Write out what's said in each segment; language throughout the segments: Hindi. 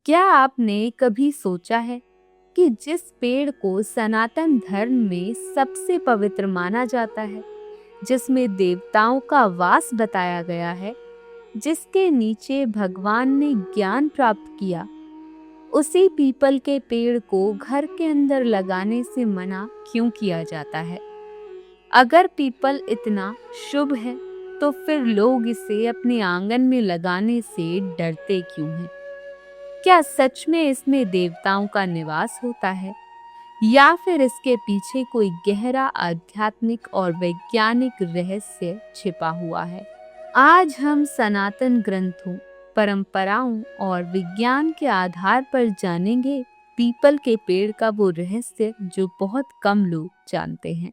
क्या आपने कभी सोचा है कि जिस पेड़ को सनातन धर्म में सबसे पवित्र माना जाता है, जिसमें देवताओं का वास बताया गया है, जिसके नीचे भगवान ने ज्ञान प्राप्त किया, उसी पीपल के पेड़ को घर के अंदर लगाने से मना क्यों किया जाता है? अगर पीपल इतना शुभ है, तो फिर लोग इसे अपने आंगन में लगाने से डरते क्यों हैं? क्या सच में इसमें देवताओं का निवास होता है, या फिर इसके पीछे कोई गहरा आध्यात्मिक और वैज्ञानिक रहस्य छिपा हुआ है? आज हम सनातन ग्रंथों, परंपराओं और विज्ञान के आधार पर जानेंगे पीपल के पेड़ का वो रहस्य जो बहुत कम लोग जानते हैं।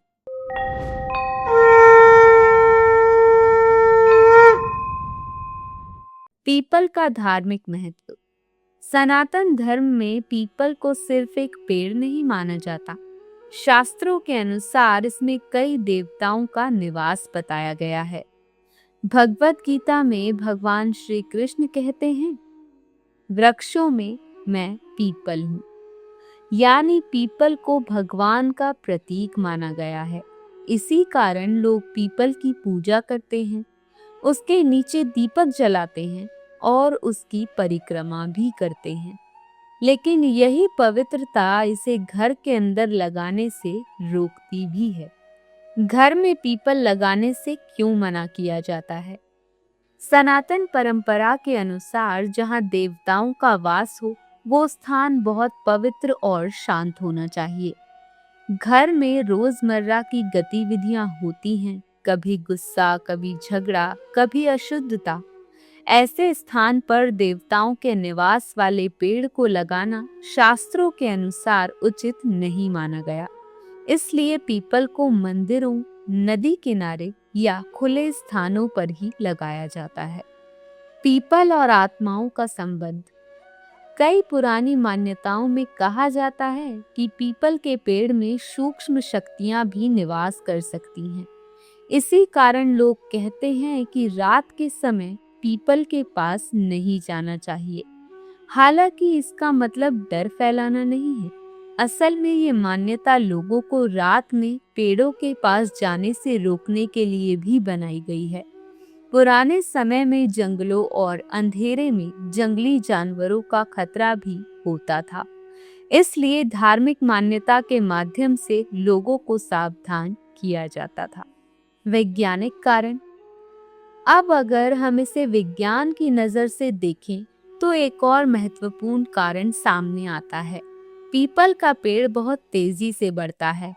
पीपल का धार्मिक महत्व। सनातन धर्म में पीपल को सिर्फ एक पेड़ नहीं माना जाता। शास्त्रों के अनुसार इसमें कई देवताओं का निवास बताया गया है। भगवत गीता में भगवान श्री कृष्ण कहते हैं, वृक्षों में मैं पीपल हूँ। यानी पीपल को भगवान का प्रतीक माना गया है। इसी कारण लोग पीपल की पूजा करते हैं, उसके नीचे दीपक जलाते हैं और उसकी परिक्रमा भी करते हैं। लेकिन यही पवित्रता इसे घर के अंदर लगाने से रोकती भी है। घर में पीपल लगाने से क्यों मना किया जाता है? सनातन परंपरा के अनुसार जहाँ देवताओं का वास हो, वो स्थान बहुत पवित्र और शांत होना चाहिए। घर में रोजमर्रा की गतिविधियां होती हैं, कभी गुस्सा, कभी झगड़ा, कभी अशुद्धता। ऐसे स्थान पर देवताओं के निवास वाले पेड़ को लगाना शास्त्रों के अनुसार उचित नहीं माना गया। इसलिए पीपल को मंदिरों, नदी किनारे या खुले स्थानों पर ही लगाया जाता है। पीपल और आत्माओं का संबंध। कई पुरानी मान्यताओं में कहा जाता है कि पीपल के पेड़ में सूक्ष्म शक्तियां भी निवास कर सकती हैं। इसी कारण लोग कहते हैं कि रात के समय पीपल के पास नहीं जाना चाहिए। हालांकि इसका मतलब डर फैलाना नहीं है। असल में ये मान्यता लोगों को रात में पेड़ों के पास जाने से रोकने के लिए भी बनाई गई है। पुराने समय में जंगलों और अंधेरे में जंगली जानवरों का खतरा भी होता था। इसलिए धार्मिक मान्यता के माध्यम से लोगों को सावधान किया जाता था। वैज्ञानिक कारण। अब अगर हम इसे विज्ञान की नजर से देखें, तो एक और महत्वपूर्ण कारण सामने आता है। पीपल का पेड़ बहुत तेजी से बढ़ता है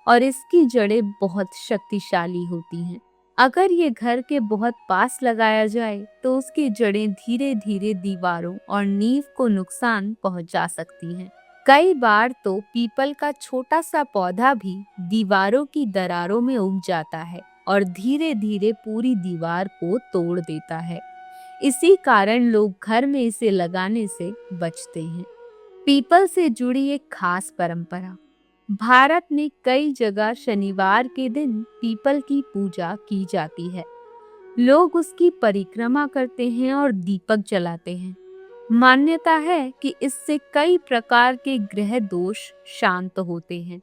और इसकी जड़ें बहुत शक्तिशाली होती हैं। अगर ये घर के बहुत पास लगाया जाए, तो उसकी जड़ें धीरे धीरे दीवारों और नींव को नुकसान पहुंचा सकती हैं। कई बार तो पीपल का छोटा सा पौधा भी दीवारों की दरारों में उग जाता है और धीरे धीरे पूरी दीवार को तोड़ देता है। इसी कारण लोग घर में इसे लगाने से बचते हैं। पीपल से जुड़ी एक खास परंपरा। भारत में कई जगह शनिवार के दिन पीपल की पूजा की जाती है। लोग उसकी परिक्रमा करते हैं और दीपक जलाते हैं। मान्यता है कि इससे कई प्रकार के ग्रह दोष शांत होते हैं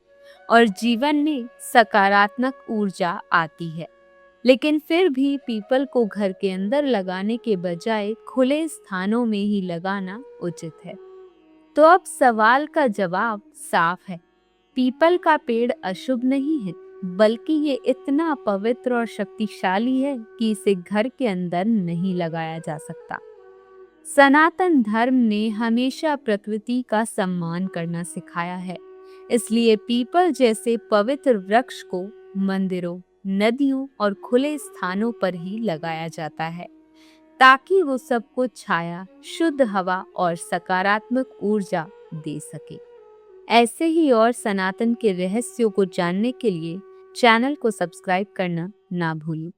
और जीवन में सकारात्मक ऊर्जा आती है। लेकिन फिर भी पीपल को घर के अंदर लगाने के बजाय खुले स्थानों में ही लगाना उचित है। तो अब सवाल का जवाब साफ है। पीपल का पेड़ अशुभ नहीं है, बल्कि ये इतना पवित्र और शक्तिशाली है कि इसे घर के अंदर नहीं लगाया जा सकता। सनातन धर्म ने हमेशा प्रकृति का सम्मान करना सिखाया है। इसलिए पीपल जैसे पवित्र वृक्ष को मंदिरों, नदियों और खुले स्थानों पर ही लगाया जाता है, ताकि वो सबको छाया, शुद्ध हवा और सकारात्मक ऊर्जा दे सके। ऐसे ही और सनातन के रहस्यों को जानने के लिए चैनल को सब्सक्राइब करना ना भूलें।